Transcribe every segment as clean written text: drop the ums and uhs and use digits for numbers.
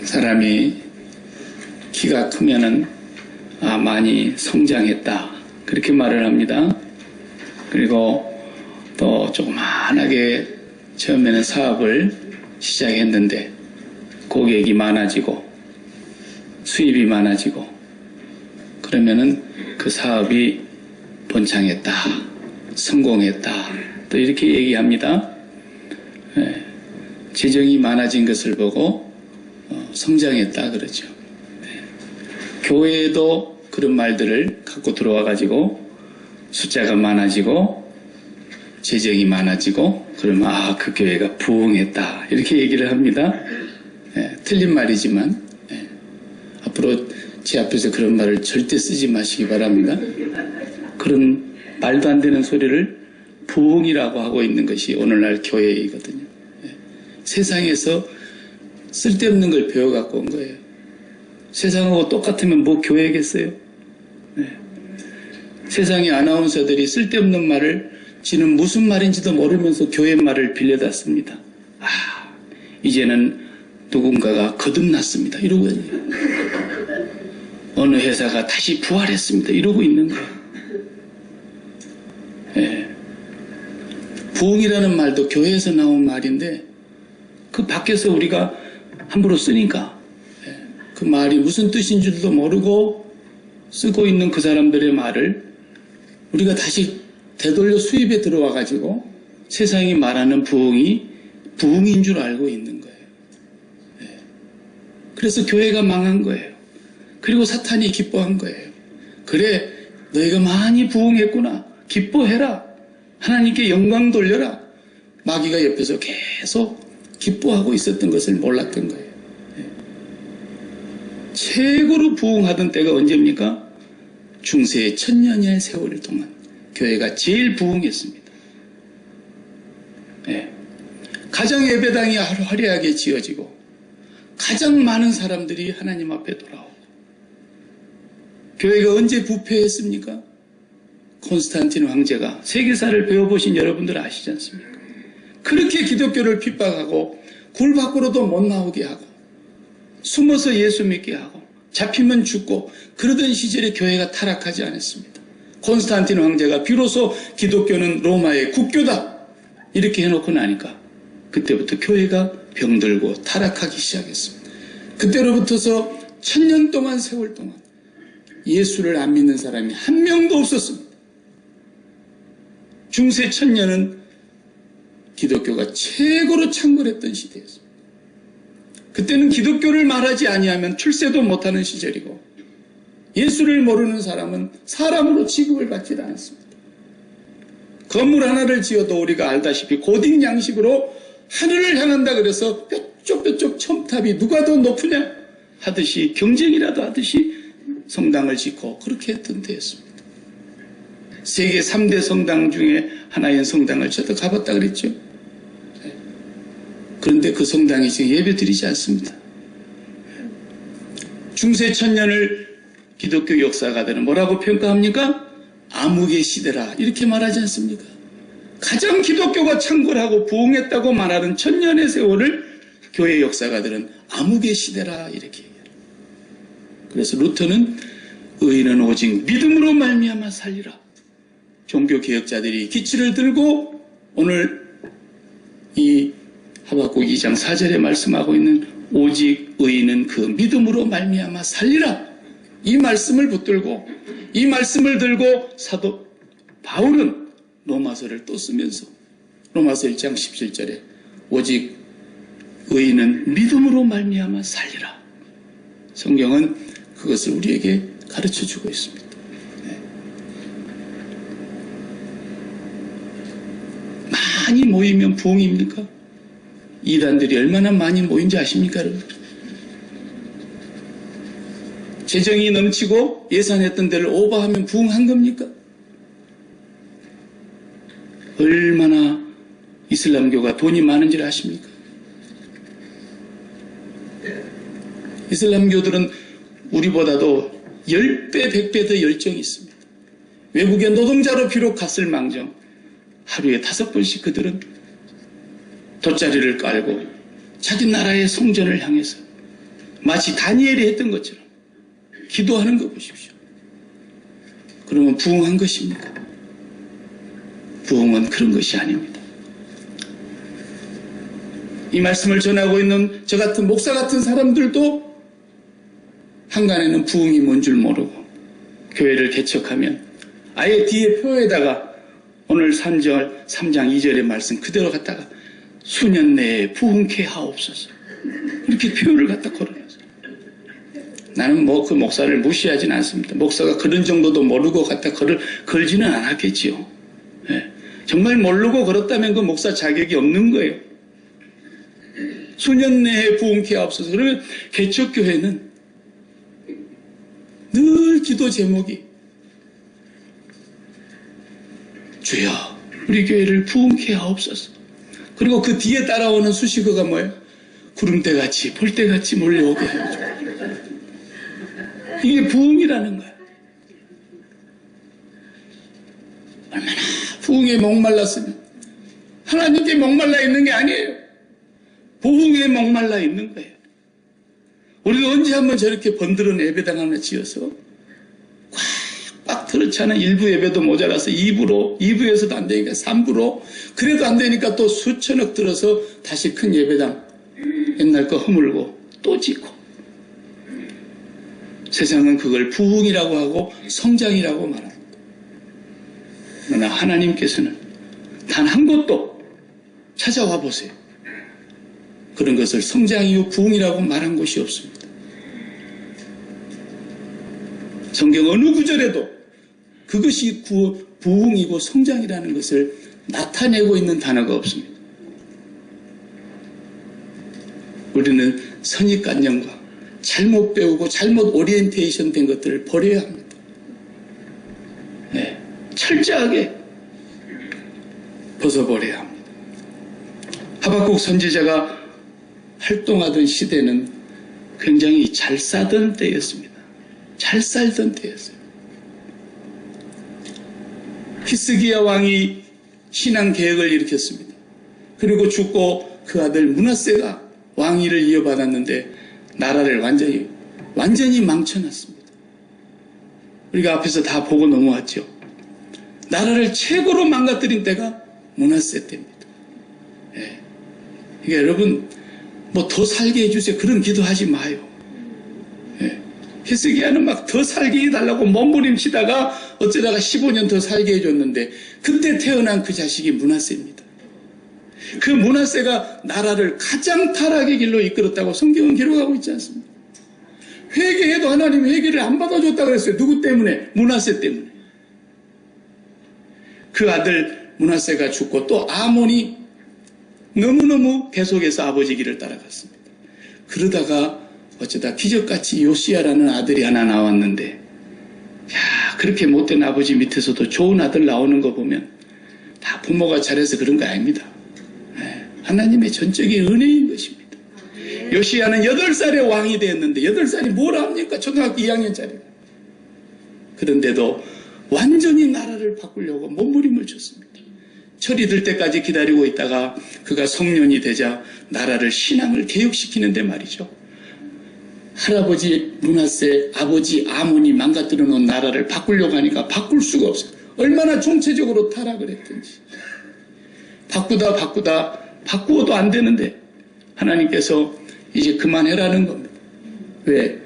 사람이 키가 크면은 많이 성장했다 그렇게 말을 합니다. 그리고 또 조그만하게 처음에는 사업을 시작했는데 고객이 많아지고 수입이 많아지고 그러면은 그 사업이 번창했다, 성공했다 또 이렇게 얘기합니다. 재정이 많아진 것을 보고 성장했다 그러죠. 교회에도 그런 말들을 갖고 들어와 가지고 숫자가 많아지고 재정이 많아지고 그러면 그 교회가 부흥했다 이렇게 얘기를 합니다. 틀린 말이지만 앞으로 제 앞에서 그런 말을 절대 쓰지 마시기 바랍니다. 그런 말도 안 되는 소리를 부흥이라고 하고 있는 것이 오늘날 교회이거든요. 세상에서 쓸데없는 걸 배워갖고 온 거예요. 세상하고 똑같으면 뭐 교회겠어요? 세상의 아나운서들이 쓸데없는 말을 지는 무슨 말인지도 모르면서 교회 말을 빌려다 씁니다. 이제는 누군가가 거듭났습니다 이러고 있는 거예요. 어느 회사가 다시 부활했습니다 이러고 있는 거예요. 부흥이라는 말도 교회에서 나온 말인데 그 밖에서 우리가 함부로 쓰니까 그 말이 무슨 뜻인 줄도 모르고 쓰고 있는 그 사람들의 말을 우리가 다시 되돌려 수입에 들어와 가지고 세상이 말하는 부흥이 부흥인 줄 알고 있는 거예요. 그래서 교회가 망한 거예요. 그리고 사탄이 기뻐한 거예요. 그래 너희가 많이 부흥했구나 기뻐해라 하나님께 영광 돌려라. 마귀가 옆에서 계속 기뻐하고 있었던 것을 몰랐던 거예요. 최고로 부흥하던 때가 언제입니까? 중세의 1000년의 세월 동안 교회가 제일 부흥했습니다. 가장 예배당이 화려하게 지어지고 가장 많은 사람들이 하나님 앞에 돌아오고 교회가 언제 부패했습니까? 콘스탄틴 황제가 세계사를 배워보신 여러분들 아시지 않습니까? 그렇게 기독교를 핍박하고 굴 밖으로도 못 나오게 하고 숨어서 예수 믿게 하고 잡히면 죽고 그러던 시절에 교회가 타락하지 않았습니다. 콘스탄틴 황제가 비로소 기독교는 로마의 국교다 이렇게 해놓고 나니까 그때부터 교회가 병들고 타락하기 시작했습니다. 그때로부터서 1000년 동안 세월 동안 예수를 안 믿는 사람이 한 명도 없었습니다. 중세 1000년은 기독교가 최고로 창궐했던 시대였습니다. 그때는 기독교를 말하지 아니하면 출세도 못하는 시절이고 예수를 모르는 사람은 사람으로 취급을 받지 않았습니다. 건물 하나를 지어도 우리가 알다시피 고딕 양식으로 하늘을 향한다 그래서 뾰족뾰족 첨탑이 누가 더 높으냐 하듯이 경쟁이라도 하듯이 성당을 짓고 그렇게 했던 때였습니다. 세계 3대 성당 중에 하나인 성당을 저도 가봤다 그랬죠. 그런데 그 성당이 지금 예배 드리지 않습니다. 중세 1000년을 기독교 역사가들은 뭐라고 평가합니까? 암흑의 시대라 이렇게 말하지 않습니까? 가장 기독교가 창궐하고 부흥했다고 말하는 1000년의 세월을 교회 역사가들은 암흑의 시대라 이렇게 얘기해요. 그래서 루터는 의인은 오직 믿음으로 말미암아 살리라. 종교개혁자들이 기치를 들고 오늘 이 하박국 2장 4절에 말씀하고 있는 오직 의인은 그 믿음으로 말미암아 살리라. 이 말씀을 붙들고 이 말씀을 들고 사도 바울은 로마서를 또 쓰면서 로마서 1장 17절에 오직 의인은 믿음으로 말미암아 살리라. 성경은 그것을 우리에게 가르쳐주고 있습니다. 많이 모이면 부흥입니까? 이단들이 얼마나 많이 모인지 아십니까, 여러분? 재정이 넘치고 예산했던 데를 오버하면 부흥한 겁니까? 얼마나 이슬람교가 돈이 많은지를 아십니까? 이슬람교들은 우리보다도 10배, 100배 더 열정이 있습니다. 외국의 노동자로 비록 갔을 망정 하루에 5번씩 그들은 돗자리를 깔고 자기 나라의 성전을 향해서 마치 다니엘이 했던 것처럼 기도하는 거 보십시오. 그러면 부흥한 것입니까? 부흥은 그런 것이 아닙니다. 이 말씀을 전하고 있는 저 같은 목사 같은 사람들도 한간에는 부흥이 뭔 줄 모르고 교회를 개척하면 아예 뒤에 표에다가 오늘 3장 2절의 말씀 그대로 갖다가 수년 내에 부흥케 하옵소서 이렇게 표를 갖다 걸어놨어요. 나는 뭐 그 목사를 무시하진 않습니다. 목사가 그런 정도도 모르고 갖다 걸지는 않았겠지요. 네. 정말 모르고 걸었다면 그 목사 자격이 없는 거예요. 수년 내에 부흥케 하옵소서. 그러면 개척교회는 늘 기도 제목이 주여 우리 교회를 부흥케 하옵소서. 그리고 그 뒤에 따라오는 수식어가 뭐예요? 구름대같이 볼대같이 몰려오게 하여 이게 부흥이라는 거예요. 얼마나 부흥에 목말랐으면 하나님께 목말라 있는 게 아니에요. 부흥에 목말라 있는 거예요. 우리가 언제 한번 저렇게 번들은 예배당 하나 지어서 꽉 들어차는 1부 예배도 모자라서 2부에서도 안 되니까 3부로 그래도 안 되니까 또 수천억 들어서 다시 큰 예배당 옛날 거 허물고 또 짓고 세상은 그걸 부흥이라고 하고 성장이라고 말합니다. 그러나 하나님께서는 단 한 곳도 찾아와 보세요. 그런 것을 성장이요 부흥이라고 말한 곳이 없습니다. 성경 어느 구절에도 그것이 부흥이고 성장이라는 것을 나타내고 있는 단어가 없습니다. 우리는 선입관념과 잘못 배우고 잘못 오리엔테이션 된 것들을 버려야 합니다. 네, 철저하게 벗어버려야 합니다. 하박국 선지자가 활동하던 시대는 굉장히 잘 싸던 때였습니다. 잘 살던 때였어요. 히스기야 왕이 신앙 계획을 일으켰습니다. 그리고 죽고 그 아들 므낫세가 왕위를 이어받았는데 나라를 완전히 망쳐놨습니다. 우리가 앞에서 다 보고 넘어왔죠. 나라를 최고로 망가뜨린 때가 므낫세 때입니다. 예. 그러니까 여러분 뭐 더 살게 해주세요. 그런 기도하지 마요. 예. 히스기야는 막 더 살게 해달라고 몸부림치다가 어쩌다가 15년 더 살게 해줬는데 그때 태어난 그 자식이 므낫세입니다. 그 므낫세가 나라를 가장 타락의 길로 이끌었다고 성경은 기록하고 있지 않습니까? 회개해도 하나님이 회개를 안 받아줬다고 그랬어요. 누구 때문에? 므낫세 때문에. 그 아들 므낫세가 죽고 또 아몬이 너무너무 계속해서 아버지 길을 따라갔습니다. 그러다가 어쩌다 기적같이 요시야라는 아들이 하나 나왔는데 야 그렇게 못된 아버지 밑에서도 좋은 아들 나오는 거 보면 다 부모가 잘해서 그런 거 아닙니다. 하나님의 전적인 은혜인 것입니다. 요시야는 8살에 왕이 되었는데 8살이 뭘 합니까? 초등학교 2학년짜리. 그런데도 완전히 나라를 바꾸려고 몸부림을 쳤습니다. 철이 들 때까지 기다리고 있다가 그가 성년이 되자 나라를 신앙을 개혁시키는데 말이죠. 할아버지 므낫세, 아버지 아몬이 망가뜨려 놓은 나라를 바꾸려고 하니까 바꿀 수가 없어요. 얼마나 총체적으로 타락을 했든지. 바꾸어도 안 되는데 하나님께서 이제 그만해라는 겁니다. 왜?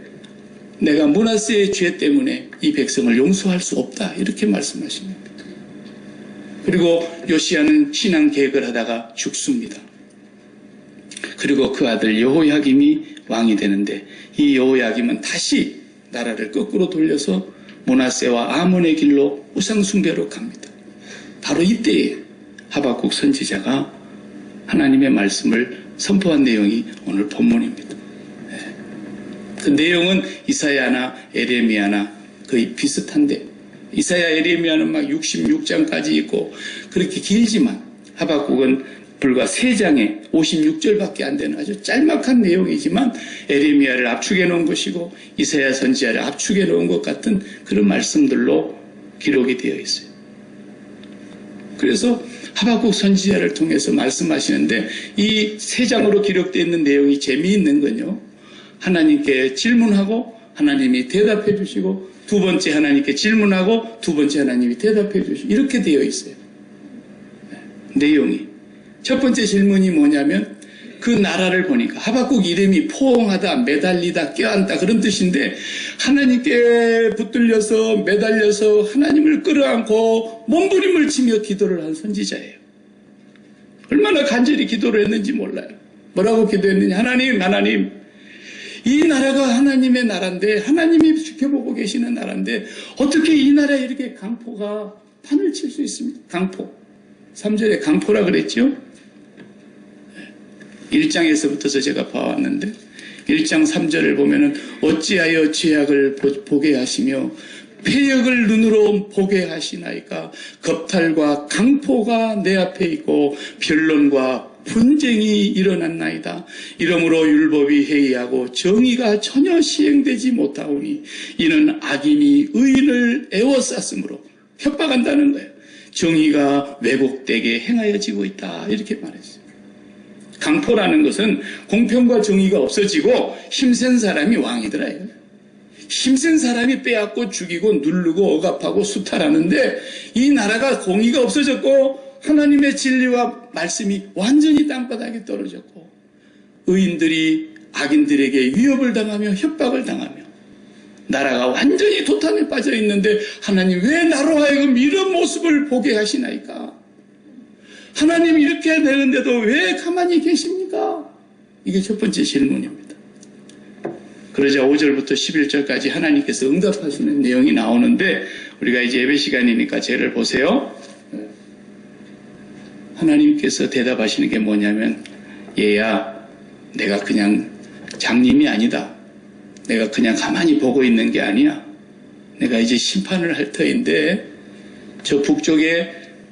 내가 므낫세의 죄 때문에 이 백성을 용서할 수 없다 이렇게 말씀하십니다. 그리고 요시야는 신앙 계획을 하다가 죽습니다. 그리고 그 아들 여호야김이 왕이 되는데 이 여호야김은 다시 나라를 거꾸로 돌려서 므낫세와 아몬의 길로 우상 숭배로 갑니다. 바로 이때에 하박국 선지자가 하나님의 말씀을 선포한 내용이 오늘 본문입니다. 그 내용은 이사야나 에레미야나 거의 비슷한데 이사야 에레미야는 막 66장까지 있고 그렇게 길지만 하박국은 불과 3장에 56절밖에 안 되는 아주 짤막한 내용이지만 에레미야를 압축해 놓은 것이고 이사야 선지자를 압축해 놓은 것 같은 그런 말씀들로 기록이 되어 있어요. 그래서 하박국 선지자를 통해서 말씀하시는데 이 3장으로 기록되어 있는 내용이 재미있는 건요. 하나님께 질문하고 하나님이 대답해 주시고, 두 번째 하나님께 질문하고 두 번째 하나님이 대답해 주시고, 이렇게 되어 있어요. 내용이. 첫 번째 질문이 뭐냐면 그 나라를 보니까 하박국 이름이 포옹하다, 매달리다, 껴안다 그런 뜻인데, 하나님께 붙들려서 매달려서 하나님을 끌어안고 몸부림을 치며 기도를 한 선지자예요. 얼마나 간절히 기도를 했는지 몰라요. 뭐라고 기도했느냐. 하나님, 이 나라가 하나님의 나라인데, 하나님이 지켜보고 계시는 나라인데 어떻게 이 나라에 이렇게 강포가 판을 칠 수 있습니까? 강포. 3절에 강포라 그랬죠. 1장에서부터 제가 봐왔는데 1장 3절을 보면은 어찌하여 죄악을 보게 하시며 패역을 눈으로 보게 하시나이까. 겁탈과 강포가 내 앞에 있고 변론과 분쟁이 일어났나이다. 이러므로 율법이 해이하고 정의가 전혀 시행되지 못하오니 이는 악인이 의인을 애워쌌으므로, 협박한다는 거예요. 정의가 왜곡되게 행하여지고 있다, 이렇게 말했어요. 강포라는 것은 공평과 정의가 없어지고 힘센 사람이 왕이더라. 힘센 사람이 빼앗고 죽이고 누르고 억압하고 수탈하는데, 이 나라가 공의가 없어졌고 하나님의 진리와 말씀이 완전히 땅바닥에 떨어졌고 의인들이 악인들에게 위협을 당하며 협박을 당하며 나라가 완전히 도탄에 빠져 있는데, 하나님 왜 나로 하여금 이런 모습을 보게 하시나이까? 하나님 이렇게 되는데도 왜 가만히 계십니까? 이게 첫 번째 질문입니다. 그러자 5절부터 11절까지 하나님께서 응답하시는 내용이 나오는데, 우리가 이제 예배 시간이니까 쟤를 보세요. 하나님께서 대답하시는 게 뭐냐면, 얘야, 내가 그냥 장님이 아니다. 내가 그냥 가만히 보고 있는 게 아니야. 내가 이제 심판을 할 터인데, 저 북쪽에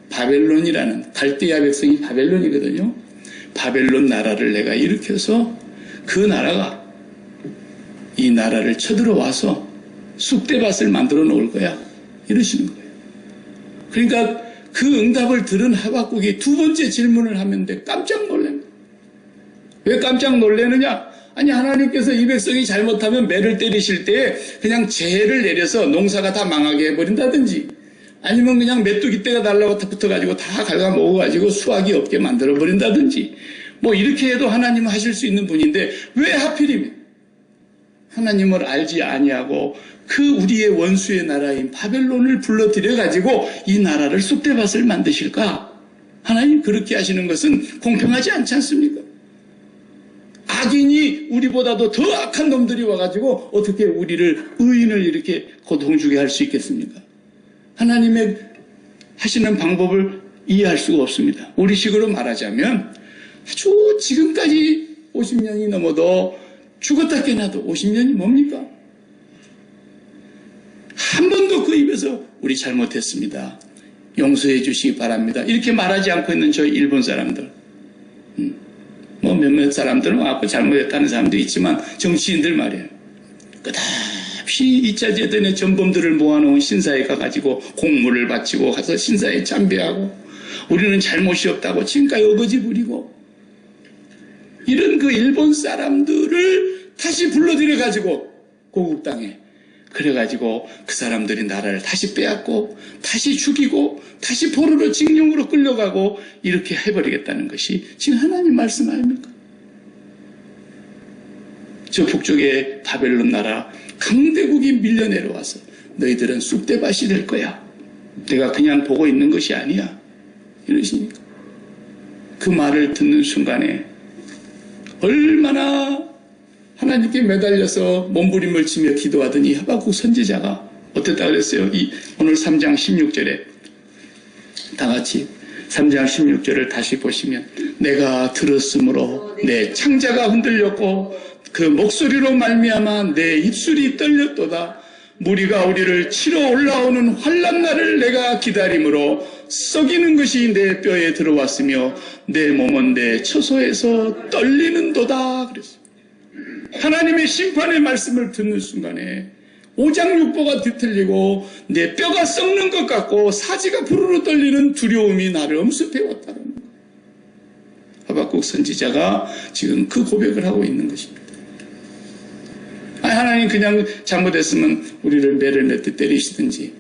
바벨론이라는, 갈대아 백성이 바벨론이거든요. 바벨론 나라를 내가 일으켜서 그 나라가 이 나라를 쳐들어와서 쑥대밭을 만들어 놓을 거야, 이러시는 거예요. 그러니까 그 응답을 들은 하박국이 두 번째 질문을 하는데 깜짝 놀랍니다. 왜 깜짝 놀라느냐? 아니, 하나님께서 이 백성이 잘못하면 매를 때리실 때 그냥 재해를 내려서 농사가 다 망하게 해버린다든지, 아니면 그냥 메뚜기 떼가 달라고 붙어가지고 다 갉아먹어가지고 수확이 없게 만들어버린다든지, 뭐 이렇게 해도 하나님은 하실 수 있는 분인데, 왜 하필이면 하나님을 알지 아니하고 그 우리의 원수의 나라인 바벨론을 불러들여가지고 이 나라를 쑥대밭을 만드실까? 하나님 그렇게 하시는 것은 공평하지 않지 않습니까? 악인이 우리보다도 더 악한 놈들이 와가지고 어떻게 우리를, 의인을 이렇게 고통주게 할 수 있겠습니까? 하나님의 하시는 방법을 이해할 수가 없습니다. 우리식으로 말하자면 아주 지금까지 50년이 넘어도 죽었다 깨나도 50년이 뭡니까? 한 번도 그 입에서 우리 잘못했습니다, 용서해 주시기 바랍니다, 이렇게 말하지 않고 있는 저희 일본 사람들, 뭐 몇몇 사람들은 와서 잘못했다는 사람도 있지만 정치인들 말이에요. 끝없이 2차 대전의 전범들을 모아놓은 신사에 가가지고 공물을 바치고 가서 신사에 참배하고 우리는 잘못이 없다고 지금까지 어거지 부리고, 이런 그 일본 사람들을 다시 불러들여가지고 고국 땅에, 그래가지고 그 사람들이 나라를 다시 빼앗고 다시 죽이고 다시 포로로 징용으로 끌려가고 이렇게 해버리겠다는 것이 지금 하나님 말씀 아닙니까? 저 북쪽에 바벨론 나라 강대국이 밀려 내려와서 너희들은 쑥대밭이 될 거야, 내가 그냥 보고 있는 것이 아니야, 이러시니까 그 말을 듣는 순간에 얼마나 하나님께 매달려서 몸부림을 치며 기도하더니 하박국 선지자가 어땠다 그랬어요? 오늘 3장 16절에 다 같이 3장 16절을 다시 보시면, 내가 들었으므로 내 창자가 흔들렸고 그 목소리로 말미암아 내 입술이 떨렸도다. 무리가 우리를 치러 올라오는 환난 날을 내가 기다림으로 썩이는 것이 내 뼈에 들어왔으며 내 몸은 내 처소에서 떨리는도다 그랬어요. 하나님의 심판의 말씀을 듣는 순간에 오장육부가 뒤틀리고 내 뼈가 썩는 것 같고 사지가 부르르 떨리는 두려움이 나를 엄습해왔다는 거예요. 하박국 선지자가 지금 그 고백을 하고 있는 것입니다. 하나님 그냥 잘못했으면 우리를 매를 맺듯 때리시든지,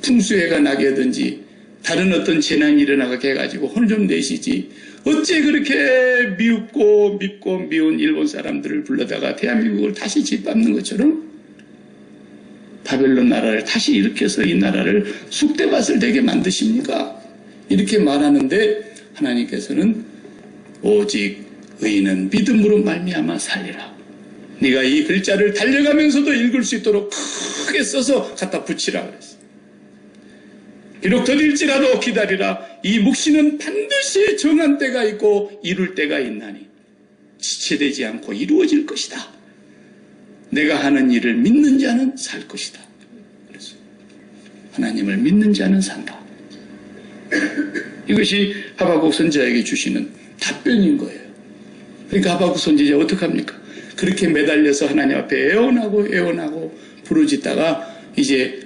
풍수해가 나게 하든지, 다른 어떤 재난이 일어나게 해가지고 혼 좀 내시지. 어째 그렇게 밉고 미운 일본 사람들을 불러다가 대한민국을 다시 짓밟는 것처럼 바벨론 나라를 다시 일으켜서 이 나라를 쑥대밭을 되게 만드십니까? 이렇게 말하는데 하나님께서는 오직 의인은 믿음으로 말미암아 살리라. 네가 이 글자를 달려가면서도 읽을 수 있도록 크게 써서 갖다 붙이라 그랬어. 비록 더딜지라도 기다리라. 이 묵시는 반드시 정한 때가 있고 이룰 때가 있나니 지체되지 않고 이루어질 것이다. 내가 하는 일을 믿는 자는 살 것이다. 그래서 하나님을 믿는 자는 산다. 이것이 하박국 선지자에게 주시는 답변인 거예요. 그러니까 하박국 선지자 어떡합니까? 그렇게 매달려서 하나님 앞에 애원하고 부르짖다가 이제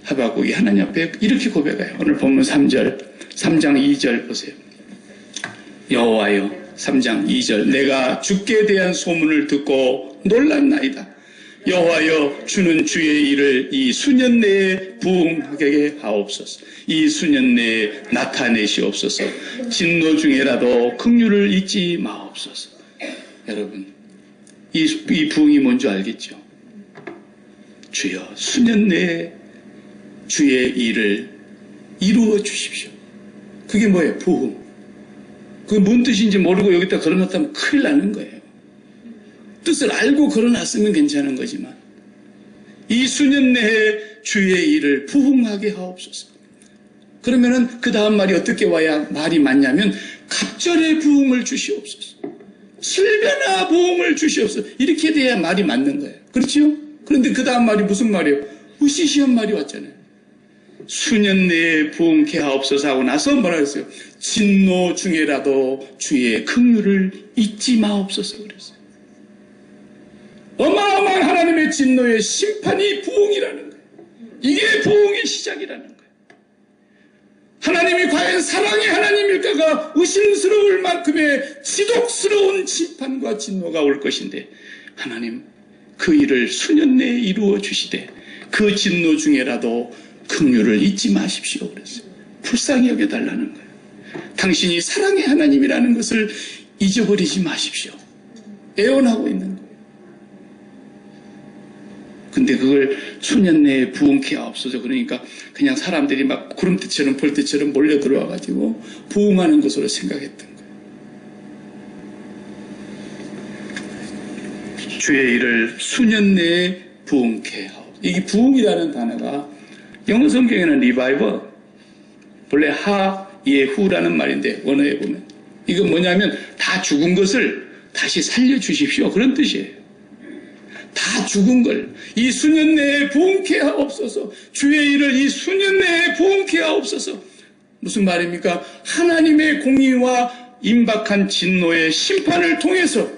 하박국이 하나님 앞에 이렇게 고백해요. 오늘 본문 3장 2절 보세요. 여호와여, 3장 2절, 내가 주께 대한 소문을 듣고 놀랐나이다. 여호와여, 주는 주의 일을 이 수년 내에 부응하게 하옵소서. 이 수년 내에 나타내시옵소서. 진노 중에라도 긍휼을 잊지 마옵소서. 여러분, 이 부응이 뭔지 알겠죠? 주여, 수년 내에 주의 일을 이루어 주십시오. 그게 뭐예요? 부흥. 그게 뭔 뜻인지 모르고 여기다 걸어놨다면 큰일 나는 거예요. 뜻을 알고 걸어놨으면 괜찮은 거지만 이 수년 내에 주의 일을 부흥하게 하옵소서. 그러면은 그 다음 말이 어떻게 와야 말이 맞냐면 갑절의 부흥을 주시옵소서. 슬변화 부흥을 주시옵소서. 이렇게 돼야 말이 맞는 거예요. 그렇지요? 그런데 그 다음 말이 무슨 말이에요? 으시시한 말이 왔잖아요. 수년 내에 부흥케 하옵소서 하고 나서 뭐라 그랬어요? 진노 중에라도 주의 긍휼을 잊지 마옵소서 그랬어요. 어마어마한 하나님의 진노의 심판이 부흥이라는 거예요. 이게 부흥의 시작이라는 거예요. 하나님이 과연 사랑의 하나님일까가 의심스러울 만큼의 지독스러운 심판과 진노가 올 것인데 하나님 그 일을 수년 내에 이루어 주시되 그 진노 중에라도 긍휼을 잊지 마십시오 그랬어요. 불쌍히 여겨달라는 거예요. 당신이 사랑의 하나님이라는 것을 잊어버리지 마십시오. 애원하고 있는 거예요. 근데 그걸 수년 내에 부흥케 하옵소서. 그러니까 그냥 사람들이 막 구름대처럼 벌떼처럼 몰려 들어와가지고 부흥하는 것으로 생각했던 거예요. 주의 일을 수년 내에 부흥케 하옵소서. 이게 부흥이라는 단어가 영어 성경에는 리바이벌, 원래 하예후라는 말인데 원어에 보면 이건 뭐냐면 다 죽은 것을 다시 살려주십시오 그런 뜻이에요. 다 죽은 걸 이 수년 내에 부흥케 하옵소서. 주의 일을 이 수년 내에 부흥케 하옵소서. 무슨 말입니까? 하나님의 공의와 임박한 진노의 심판을 통해서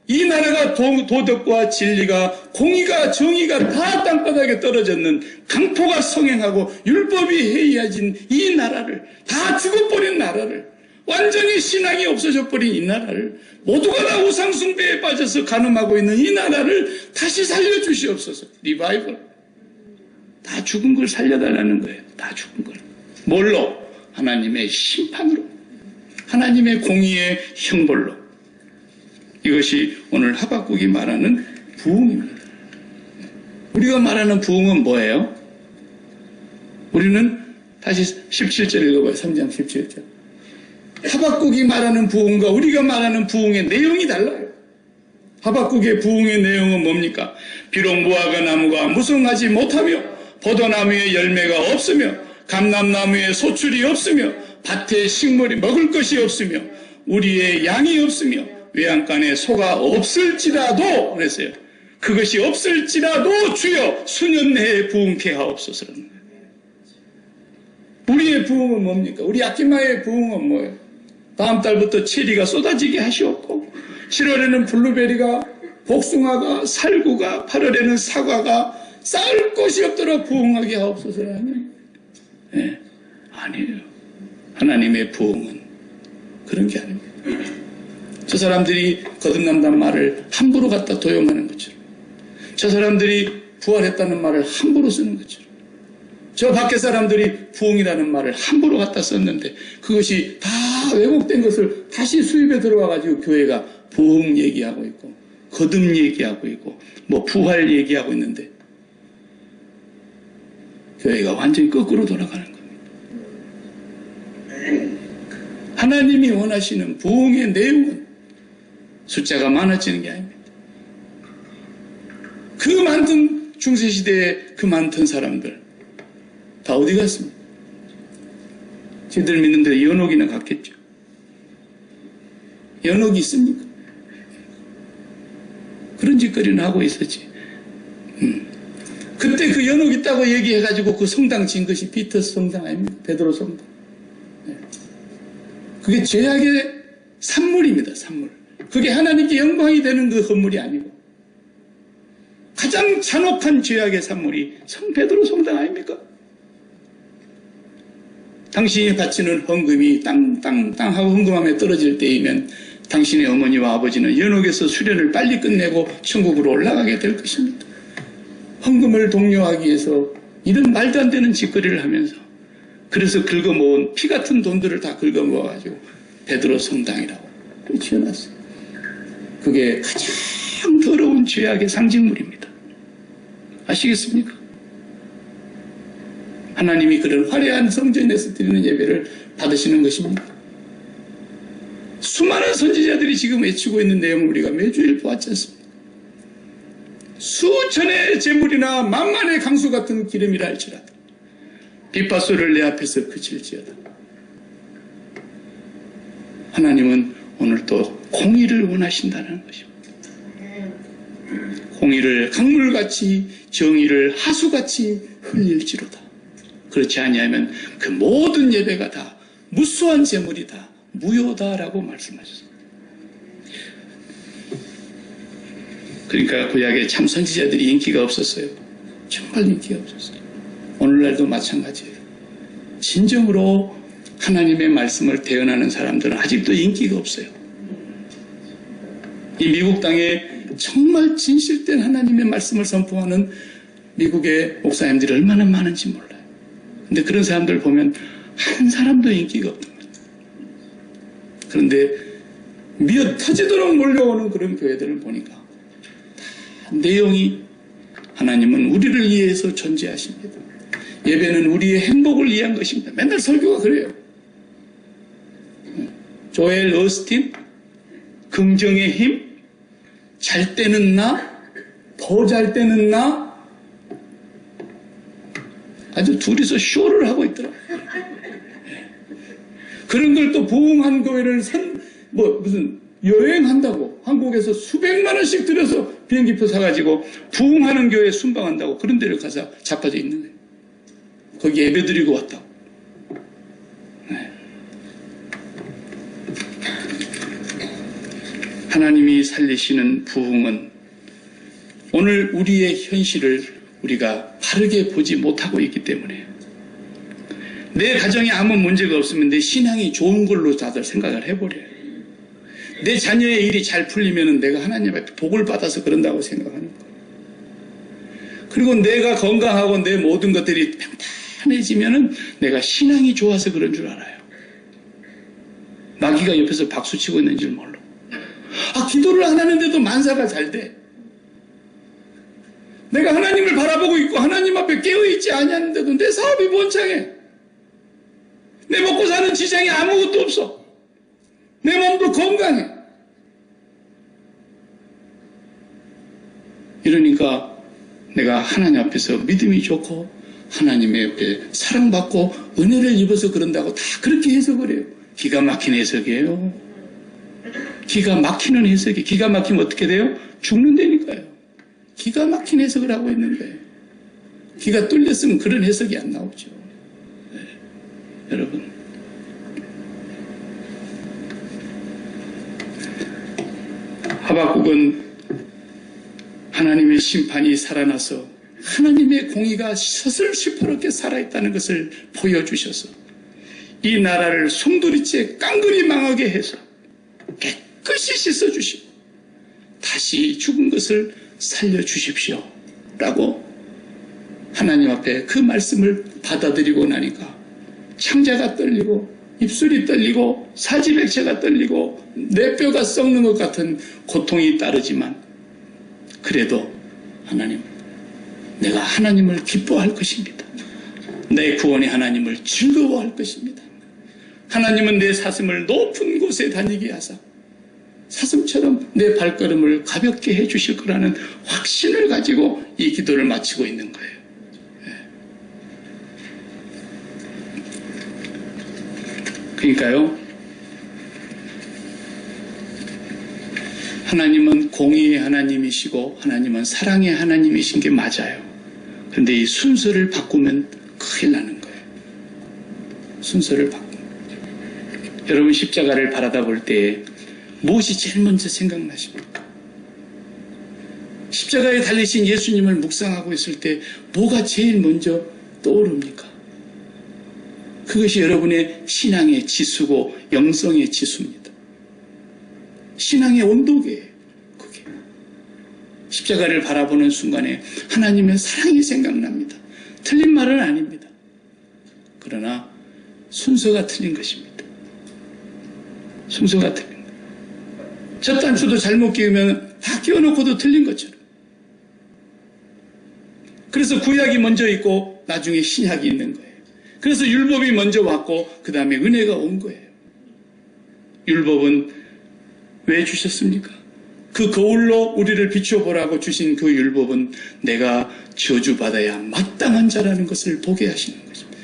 이 나라가 도덕과 진리가 공의가 정의가 다 땅바닥에 떨어졌는 강포가 성행하고 율법이 해이해진 이 나라를 다 죽어버린 나라를 완전히 신앙이 없어져 버린 이 나라를 모두가 다 우상숭배에 빠져서 간음하고 있는 이 나라를 다시 살려주시옵소서. 리바이벌. 다 죽은 걸 살려달라는 거예요. 다 죽은 걸. 뭘로? 하나님의 심판으로. 하나님의 공의의 형벌로. 이것이 오늘 하박국이 말하는 부흥입니다. 우리가 말하는 부흥은 뭐예요? 우리는 다시 17절 읽어봐요. 3장 17절. 하박국이 말하는 부흥과 우리가 말하는 부흥의 내용이 달라요. 하박국의 부흥의 내용은 뭡니까? 비록 무화과 나무가 무성하지 못하며 포도나무에 열매가 없으며 감람나무에 소출이 없으며 밭에 식물이 먹을 것이 없으며 우리의 양이 없으며 외양간에 소가 없을지라도 그랬어요. 그것이 없을지라도 주여 수년 내에 부흥케 하옵소서라는 거예요. 우리의 부흥은 뭡니까? 우리 아키마의 부흥은 뭐예요? 다음 달부터 체리가 쏟아지게 하시옵고 7월에는 블루베리가 복숭아가 살구가 8월에는 사과가 쌓을 곳이 없도록 부흥하게 하옵소서라는 네, 아니에요. 하나님의 부흥은 그런 게 아닙니다. 저 사람들이 거듭난다는 말을 함부로 갖다 도용하는 것처럼 저 사람들이 부활했다는 말을 함부로 쓰는 것처럼 저 밖에 사람들이 부흥이라는 말을 함부로 갖다 썼는데 그것이 다 왜곡된 것을 다시 수입에 들어와가지고 교회가 부흥 얘기하고 있고 거듭 얘기하고 있고 뭐 부활 얘기하고 있는데 교회가 완전히 거꾸로 돌아가는 겁니다. 하나님이 원하시는 부흥의 내용은 숫자가 많아지는 게 아닙니다. 그 많던 중세시대에 그 많던 사람들 다 어디 갔습니까? 저희들 믿는 대로 연옥이나 갔겠죠. 연옥이 있습니까? 그런 짓거리는 하고 있었지. 그때 그 연옥 있다고 얘기해가지고 그 성당 진 것이 비터스 성당 아닙니까? 베드로 성당. 그게 죄악의 산물입니다. 산물. 그게 하나님께 영광이 되는 그 건물이 아니고 가장 잔혹한 죄악의 산물이 성 베드로 성당 아닙니까? 당신이 바치는 헌금이 땅 하고 헌금함에 떨어질 때이면 당신의 어머니와 아버지는 연옥에서 수련을 빨리 끝내고 천국으로 올라가게 될 것입니다. 헌금을 독려하기 위해서 이런 말도 안 되는 짓거리를 하면서 그래서 긁어모은 피 같은 돈들을 다 긁어모아가지고 베드로 성당이라고 지어놨어요. 그게 가장 더러운 죄악의 상징물입니다. 아시겠습니까? 하나님이 그런 화려한 성전에서 드리는 예배를 받으시는 것입니다. 수많은 선지자들이 지금 외치고 있는 내용을 우리가 매주일 보았지 않습니까? 수천의 재물이나 만만의 강수 같은 기름이라 할지라도 빗바소를 내 앞에서 그칠지어다. 하나님은 오늘 또 공의를 원하신다는 것입니다. 공의를 강물같이 정의를 하수같이 흘릴지로다. 그렇지 아니하면 그 모든 예배가 다 무수한 재물이다. 무효다라고 말씀하셨습니다. 그러니까 구약의 참 선지자들이 인기가 없었어요. 정말 인기가 없었어요. 오늘날도 마찬가지예요. 진정으로 하나님의 말씀을 대언하는 사람들은 아직도 인기가 없어요. 이 미국 땅에 정말 진실된 하나님의 말씀을 선포하는 미국의 목사님들이 얼마나 많은지 몰라요. 근데 그런 사람들 보면 한 사람도 인기가 없습니다. 그런데 미어 터지도록 몰려오는 그런 교회들을 보니까 다 내용이 하나님은 우리를 위해서 존재하십니다. 예배는 우리의 행복을 위한 것입니다. 맨날 설교가 그래요. 조엘 어스틴, 긍정의 힘, 잘 때는 나, 더 잘 때는 나, 아주 둘이서 쇼를 하고 있더라고요. 그런 걸 또 부흥한 교회를 무슨 여행한다고 한국에서 수백만 원씩 들여서 비행기표 사가지고 부흥하는 교회에 순방한다고 그런 데를 가서 자빠져 있는 거예요. 거기 예배 드리고 왔다고. 네. 하나님이 살리시는 부흥은 오늘 우리의 현실을 우리가 바르게 보지 못하고 있기 때문에 내 가정에 아무 문제가 없으면 내 신앙이 좋은 걸로 다들 생각을 해버려요. 내 자녀의 일이 잘 풀리면 내가 하나님 앞에 복을 받아서 그런다고 생각하는 거예요. 그리고 내가 건강하고 내 모든 것들이 평탄해지면 내가 신앙이 좋아서 그런 줄 알아요. 마귀가 옆에서 박수치고 있는 줄 몰라. 기도를 안 하는데도 만사가 잘 돼. 내가 하나님을 바라보고 있고 하나님 앞에 깨어있지 아니하는데도 내 사업이 번창해. 내 먹고 사는 지장이 아무것도 없어. 내 몸도 건강해. 이러니까 내가 하나님 앞에서 믿음이 좋고 하나님의 옆에 사랑받고 은혜를 입어서 그런다고 다 그렇게 해석을 해요. 기가 막힌 해석이에요. 기가 막히는 해석이. 기가 막히면 어떻게 돼요? 죽는다니까요. 기가 막힌 해석을 하고 있는 거예요. 기가 뚫렸으면 그런 해석이 안 나오죠. 네. 여러분, 하박국은 하나님의 심판이 살아나서 하나님의 공의가 서슬시퍼렇게 살아있다는 것을 보여주셔서 이 나라를 송두리째 깡그리 망하게 해서 깨끗이 씻어주시고 다시 죽은 것을 살려주십시오 라고 하나님 앞에 그 말씀을 받아들이고 나니까 창자가 떨리고 입술이 떨리고 사지백체가 떨리고 내 뼈가 썩는 것 같은 고통이 따르지만 그래도 하나님, 내가 하나님을 기뻐할 것입니다. 내 구원의 하나님을 즐거워할 것입니다. 하나님은 내 사슴을 높은 곳에 다니게 하사 사슴처럼 내 발걸음을 가볍게 해주실 거라는 확신을 가지고 이 기도를 마치고 있는 거예요. 그러니까요, 하나님은 공의의 하나님이시고 하나님은 사랑의 하나님이신 게 맞아요. 그런데 이 순서를 바꾸면 큰일 나는 거예요. 순서를 바꾸면. 여러분 십자가를 바라다 볼 때 무엇이 제일 먼저 생각나십니까? 십자가에 달리신 예수님을 묵상하고 있을 때 뭐가 제일 먼저 떠오릅니까? 그것이 여러분의 신앙의 지수고 영성의 지수입니다. 신앙의 온도계예요. 그게. 십자가를 바라보는 순간에 하나님의 사랑이 생각납니다. 틀린 말은 아닙니다. 그러나 순서가 틀린 것입니다. 순서가 틀린 거예요. 첫 단추도 잘못 끼우면 다 끼워놓고도 틀린 것처럼. 그래서 구약이 먼저 있고 나중에 신약이 있는 거예요. 그래서 율법이 먼저 왔고 그 다음에 은혜가 온 거예요. 율법은 왜 주셨습니까? 그 거울로 우리를 비춰보라고 주신 그 율법은 내가 저주받아야 마땅한 자라는 것을 보게 하시는 것입니다.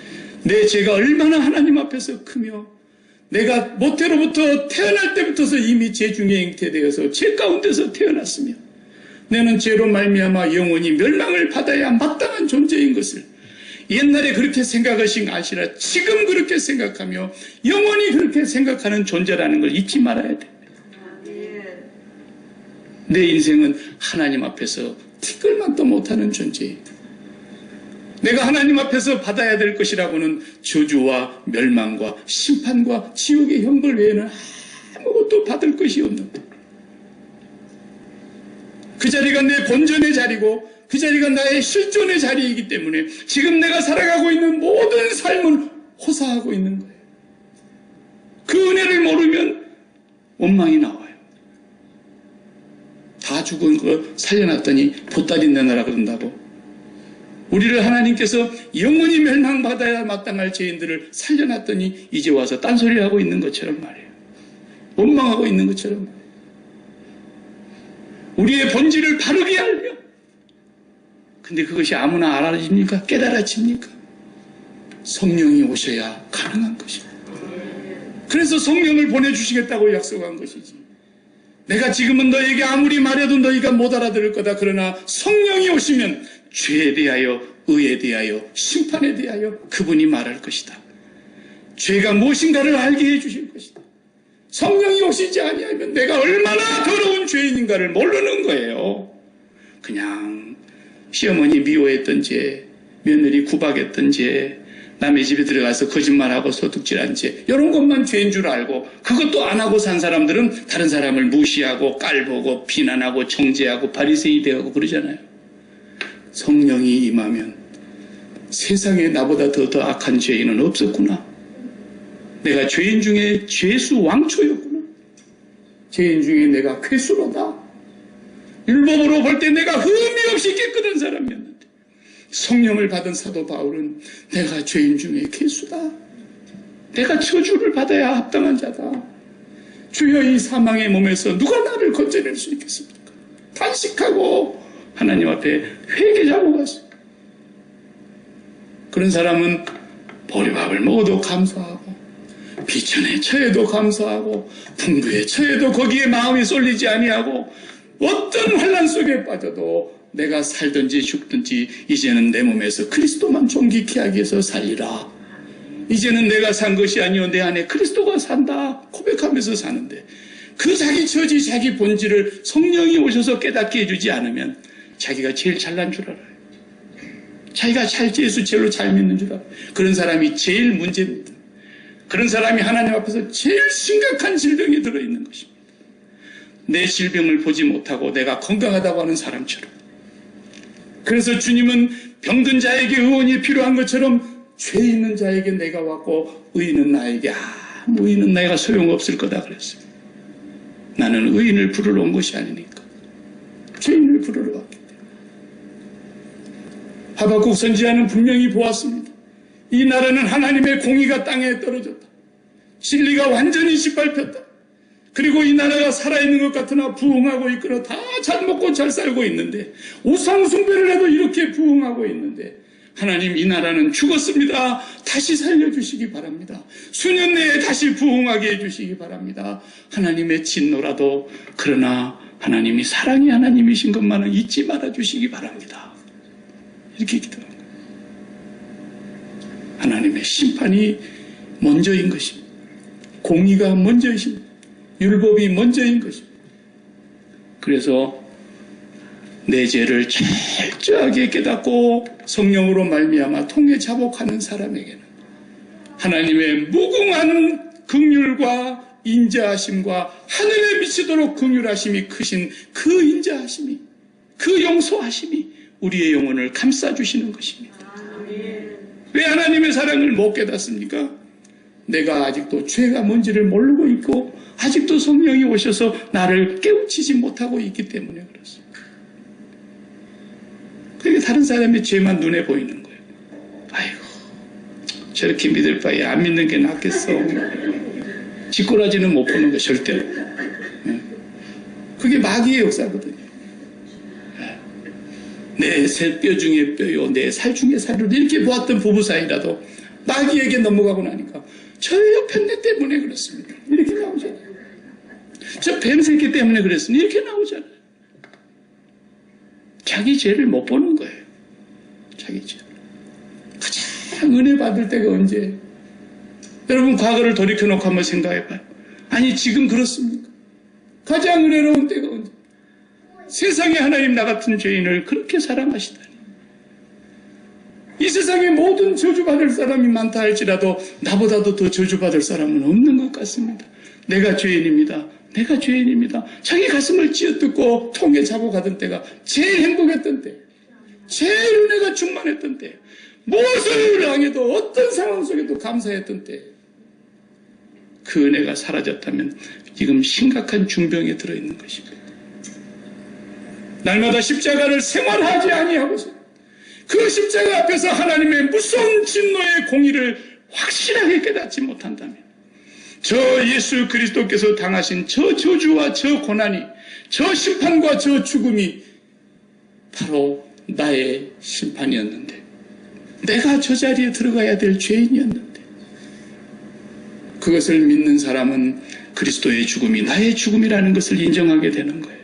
내 죄가 얼마나 하나님 앞에서 크며 내가 모태로부터 태어날 때부터 이미 죄 중에 잉태되어서 죄 가운데서 태어났으며 내는 죄로 말미암아 영원히 멸망을 받아야 마땅한 존재인 것을 옛날에 그렇게 생각하신 게 아니라 지금 그렇게 생각하며 영원히 그렇게 생각하는 존재라는 걸 잊지 말아야 돼. 내 인생은 하나님 앞에서 티끌만도 못하는 존재예요. 내가 하나님 앞에서 받아야 될 것이라고는 저주와 멸망과 심판과 지옥의 형벌 외에는 아무것도 받을 것이 없는데 그 자리가 내 본전의 자리고 그 자리가 나의 실존의 자리이기 때문에 지금 내가 살아가고 있는 모든 삶을 호사하고 있는 거예요. 그 은혜를 모르면 원망이 나와요. 다 죽은 거 살려놨더니 보따리 내놔라 그런다고. 우리를 하나님께서 영원히 멸망받아야 마땅할 죄인들을 살려놨더니 이제 와서 딴소리하고 있는 것처럼 말이에요. 원망하고 있는 것처럼 말이에요. 우리의 본질을 바르게 알며 근데 그것이 아무나 알아집니까? 깨달아집니까? 성령이 오셔야 가능한 것입니다. 그래서 성령을 보내주시겠다고 약속한 것이지. 내가 지금은 너에게 아무리 말해도 너희가 못 알아들을 거다. 그러나 성령이 오시면 죄에 대하여, 의에 대하여, 심판에 대하여 그분이 말할 것이다. 죄가 무엇인가를 알게 해주실 것이다. 성령이 오시지 아니하면 내가 얼마나 더러운 죄인인가를 모르는 거예요. 그냥 시어머니 미워했던 죄, 며느리 구박했던 죄, 남의 집에 들어가서 거짓말하고 소득질한 죄, 이런 것만 죄인 줄 알고 그것도 안 하고 산 사람들은 다른 사람을 무시하고 깔보고 비난하고 정죄하고 바리새인이 되고 그러잖아요. 성령이 임하면 세상에 나보다 더 악한 죄인은 없었구나. 내가 죄인 중에 죄수 왕초였구나. 죄인 중에 내가 괴수로다. 율법으로 볼 때 내가 흠이 없이 깨끗한 사람이었는데 성령을 받은 사도 바울은 내가 죄인 중에 괴수다. 내가 저주를 받아야 합당한 자다. 주여 이 사망의 몸에서 누가 나를 건져낼 수 있겠습니까? 단식하고 하나님 앞에 회개자고 갔어요. 그런 사람은 보리밥을 먹어도 감사하고 비천에 처해도 감사하고 풍부에 처해도 거기에 마음이 쏠리지 아니하고 어떤 환난 속에 빠져도 내가 살든지 죽든지 이제는 내 몸에서 그리스도만 존귀케 하기 위해서 살리라. 이제는 내가 산 것이 아니오 내 안에 그리스도가 산다 고백하면서 사는데 그 자기 처지 자기 본질을 성령이 오셔서 깨닫게 해주지 않으면 자기가 제일 잘난 줄 알아요. 자기가 예수 제일로 잘 믿는 줄 알아요. 그런 사람이 제일 문제입니다. 그런 사람이 하나님 앞에서 제일 심각한 질병이 들어있는 것입니다. 내 질병을 보지 못하고 내가 건강하다고 하는 사람처럼. 그래서 주님은 병든 자에게 의원이 필요한 것처럼 죄 있는 자에게 내가 왔고 의인은 나에게 아무 의인은 내가 소용없을 거다 그랬어요. 나는 의인을 부르러 온 것이 아니니까 죄인을 부르러 왔기 때문에. 하박국 선지자는 분명히 보았습니다. 이 나라는 하나님의 공의가 땅에 떨어졌다. 진리가 완전히 짓밟혔다. 그리고 이 나라가 살아있는 것 같으나 부흥하고 있거나 다 잘 먹고 잘 살고 있는데 우상 숭배를 해도 이렇게 부흥하고 있는데 하나님 이 나라는 죽었습니다. 다시 살려주시기 바랍니다. 수년 내에 다시 부흥하게 해주시기 바랍니다. 하나님의 진노라도 그러나 하나님이 사랑의 하나님이신 것만은 잊지 말아주시기 바랍니다. 이렇게 기도합니다. 하나님의 심판이 먼저인 것입니다. 공의가 먼저이십니다. 율법이 먼저인 것입니다. 그래서 내 죄를 철저하게 깨닫고 성령으로 말미암아 통해 자복하는 사람에게는 하나님의 무궁한 긍휼과 인자하심과 하늘에 미치도록 긍휼하심이 크신 그 인자하심이, 그 용서하심이 우리의 영혼을 감싸주시는 것입니다. 왜 하나님의 사랑을 못 깨닫습니까? 내가 아직도 죄가 뭔지를 모르고 있고 아직도 성령이 오셔서 나를 깨우치지 못하고 있기 때문에 그렇습니다. 그러니까 다른 사람의 죄만 눈에 보이는 거예요. 아이고 저렇게 믿을 바에 안 믿는 게 낫겠어. 뒷꼬라지는 못 보는 거 절대로. 그게 마귀의 역사거든요. 내 새 뼈 중에 뼈요 내 살 중에 살을 이렇게 보았던 부부 사이라도 마귀에게 넘어가고 나니까 저 옆에 내 때문에 그렇습니다. 이렇게 나오잖아요. 저 뱀새끼 때문에 그랬으니 이렇게 나오잖아요. 자기 죄를 못 보는 거예요. 자기 죄. 가장 은혜 받을 때가 언제? 여러분 과거를 돌이켜놓고 한번 생각해봐요. 아니 지금 그렇습니까? 가장 은혜로운 때가 언제? 세상에 하나님 나 같은 죄인을 그렇게 사랑하시다니. 이 세상에 모든 저주받을 사람이 많다 할지라도 나보다도 더 저주받을 사람은 없는 것 같습니다. 내가 죄인입니다. 내가 죄인입니다. 자기 가슴을 쥐어뜯고 통에 잡아가던 때가 제일 행복했던 때, 제일 은혜가 충만했던 때, 무엇을 당해도 어떤 상황 속에도 감사했던 때, 그 은혜가 사라졌다면 지금 심각한 중병에 들어있는 것입니다. 날마다 십자가를 생활하지 아니하고서 그 십자가 앞에서 하나님의 무서운 진노의 공의를 확실하게 깨닫지 못한다면 저 예수 그리스도께서 당하신 저 저주와 저 고난이, 저 심판과 저 죽음이 바로 나의 심판이었는데, 내가 저 자리에 들어가야 될 죄인이었는데, 그것을 믿는 사람은 그리스도의 죽음이 나의 죽음이라는 것을 인정하게 되는 거예요.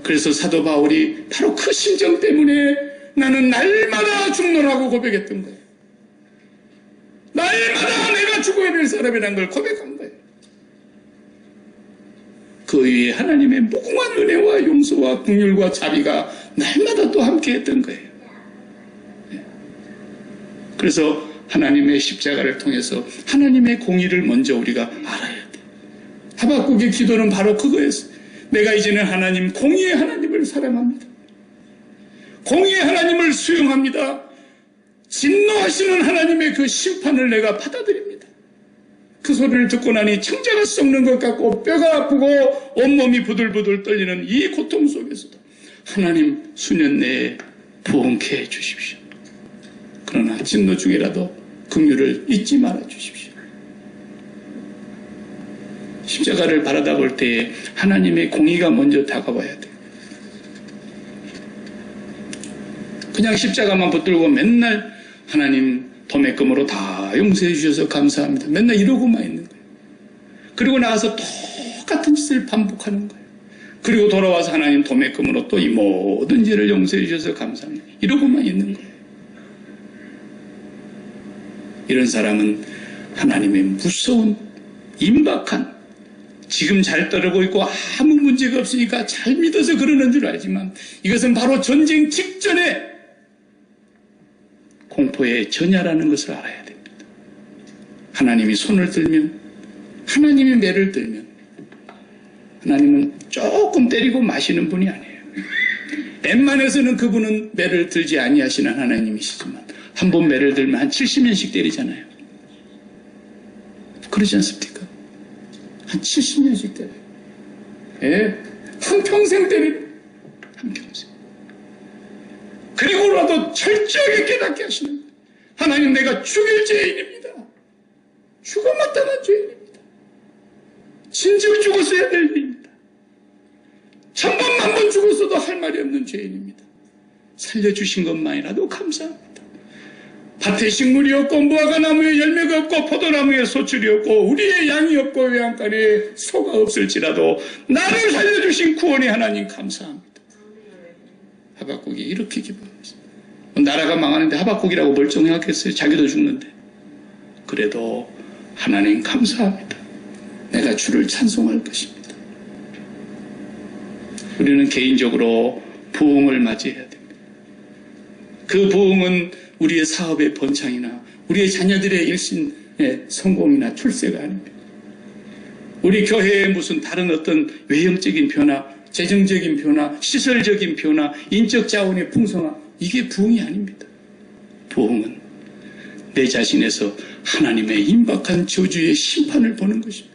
그래서 사도 바울이 바로 그 심정 때문에 나는 날마다 죽노라고 고백했던 거예요. 날마다 내가 죽어야 될 사람이라는 걸 고백한 거예요. 그 위에 하나님의 무궁한 은혜와 용서와 긍휼과 자비가 날마다 또 함께 했던 거예요. 그래서 하나님의 십자가를 통해서 하나님의 공의를 먼저 우리가 알아야 돼요. 하박국의 기도는 바로 그거였어요. 내가 이제는 하나님, 공의의 하나님을 사랑합니다. 공의의 하나님을 수용합니다. 진노하시는 하나님의 그 심판을 내가 받아들입니다. 그 소리를 듣고 나니 청자가 썩는 것 같고 뼈가 아프고 온몸이 부들부들 떨리는 이 고통 속에서도 하나님 수년 내에 부흥케 해주십시오. 그러나 진노 중이라도 긍휼을 잊지 말아 주십시오. 십자가를 바라다 볼 때에 하나님의 공의가 먼저 다가와야 돼요. 그냥 십자가만 붙들고 맨날 하나님 도매금으로 다 용서해 주셔서 감사합니다. 맨날 이러고만 있는 거예요. 그리고 나가서 똑같은 짓을 반복하는 거예요. 그리고 돌아와서 하나님 도매금으로 또 이 모든 죄를 용서해 주셔서 감사합니다. 이러고만 있는 거예요. 이런 사람은 하나님의 무서운 임박한, 지금 잘 따르고 있고 아무 문제가 없으니까 잘 믿어서 그러는 줄 알지만 이것은 바로 전쟁 직전에 공포의 전야라는 것을 알아야 됩니다. 하나님이 손을 들면, 하나님이 매를 들면 하나님은 조금 때리고 마시는 분이 아니에요. 웬만해서는 그분은 매를 들지 아니하시는 하나님이시지만 한 번 매를 들면 한 70년씩 때리잖아요. 그러지 않습니까? 한 70년씩 때려요. 예, 한평생 때려요. 한평생. 그리고라도 철저하게 깨닫게 하시는 거예요. 하나님, 내가 죽일 죄인입니다. 죽어 마땅한 죄인입니다. 진즉 죽었어야 될 죄인입니다. 1000번, 1000번 죽었어도 할 말이 없는 죄인입니다. 살려주신 것만이라도 감사합니다. 밭에 식물이 없고 무화과 나무에 열매가 없고 포도나무에 소출이 없고 우리의 양이 없고 외양간에 소가 없을지라도 나를 살려주신 구원의 하나님 감사합니다. 하박국이 이렇게 기도합니다. 나라가 망하는데 하박국이라고 멀쩡하겠어요? 자기도 죽는데. 그래도 하나님 감사합니다. 내가 주를 찬송할 것입니다. 우리는 개인적으로 부흥을 맞이해야 됩니다. 그 부흥은 우리의 사업의 번창이나 우리의 자녀들의 일신의 성공이나 출세가 아닙니다. 우리 교회의 무슨 다른 어떤 외형적인 변화, 재정적인 변화, 시설적인 변화, 인적 자원의 풍성함, 이게 부흥이 아닙니다. 부흥은 내 자신에서 하나님의 임박한 저주의 심판을 보는 것입니다.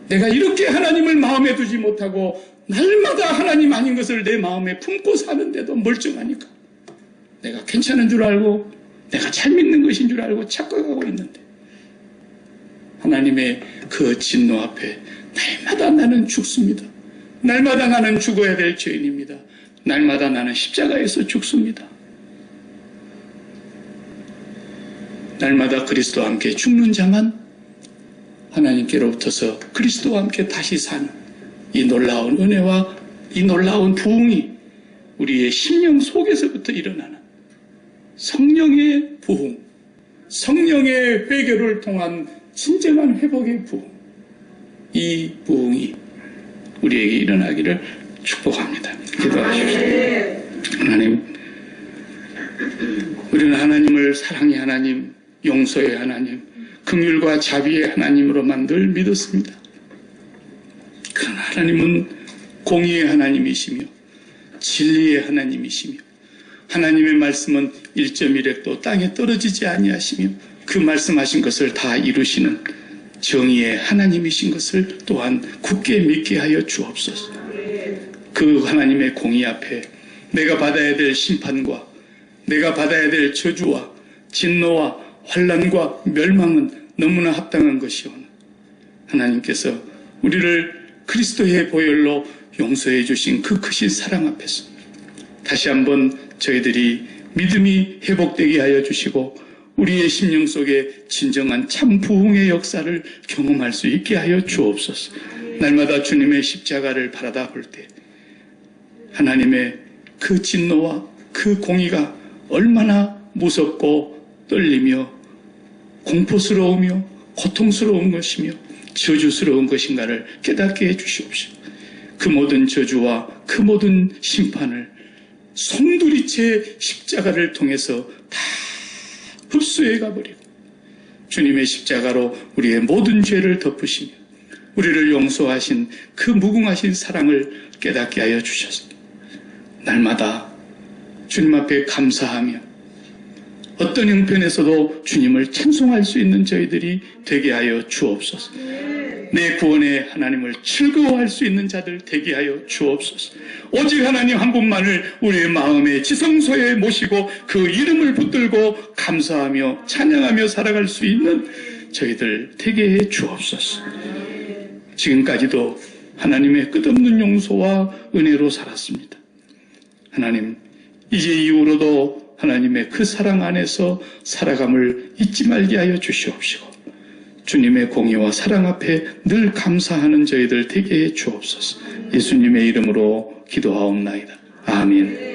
내가 이렇게 하나님을 마음에 두지 못하고 날마다 하나님 아닌 것을 내 마음에 품고 사는데도 멀쩡하니까 내가 괜찮은 줄 알고 내가 잘 믿는 것인 줄 알고 착각하고 있는데 하나님의 그 진노 앞에 날마다 나는 죽습니다. 날마다 나는 죽어야 될 죄인입니다. 날마다 나는 십자가에서 죽습니다. 날마다 그리스도와 함께 죽는 자만 하나님께로부터서 그리스도와 함께 다시 사는 이 놀라운 은혜와 이 놀라운 부흥이 우리의 심령 속에서부터 일어나는 성령의 부흥, 성령의 회개를 통한 진정한 회복의 부흥, 이 부흥이 우리에게 일어나기를 축복합니다. 기도하십시오. 하나님, 우리는 하나님을 사랑의 하나님, 용서의 하나님, 긍휼과 자비의 하나님으로만 늘 믿었습니다. 그러나 하나님은 공의의 하나님이시며 진리의 하나님이시며 하나님의 말씀은 1.1획도 땅에 떨어지지 아니하시며 그 말씀하신 것을 다 이루시는 정의의 하나님이신 것을 또한 굳게 믿게 하여 주옵소서. 그 하나님의 공의 앞에 내가 받아야 될 심판과 내가 받아야 될 저주와 진노와 환난과 멸망은 너무나 합당한 것이오나 하나님께서 우리를 그리스도의 보혈로 용서해 주신 그 크신 사랑 앞에서 다시 한번 저희들이 믿음이 회복되게 하여 주시고 우리의 심령 속에 진정한 참 부흥의 역사를 경험할 수 있게 하여 주옵소서. 날마다 주님의 십자가를 바라다 볼 때 하나님의 그 진노와 그 공의가 얼마나 무섭고 떨리며 공포스러우며 고통스러운 것이며 저주스러운 것인가를 깨닫게 해주시옵시오. 그 모든 저주와 그 모든 심판을 송두리째 십자가를 통해서 다 흡수해 가버리고 주님의 십자가로 우리의 모든 죄를 덮으시며 우리를 용서하신 그 무궁하신 사랑을 깨닫게 하여 주셔서 날마다 주님 앞에 감사하며 어떤 형편에서도 주님을 찬송할 수 있는 저희들이 되게 하여 주옵소서. 내 구원의 하나님을 즐거워할 수 있는 자들 되게 하여 주옵소서. 오직 하나님 한 분만을 우리의 마음의 지성소에 모시고 그 이름을 붙들고 감사하며 찬양하며 살아갈 수 있는 저희들 되게 해 주옵소서. 지금까지도 하나님의 끝없는 용서와 은혜로 살았습니다. 하나님, 이제 이후로도 하나님의 그 사랑 안에서 살아감을 잊지 말게 하여 주시옵시고 주님의 공의와 사랑 앞에 늘 감사하는 저희들 되게 해 주옵소서. 예수님의 이름으로 기도하옵나이다. 아멘.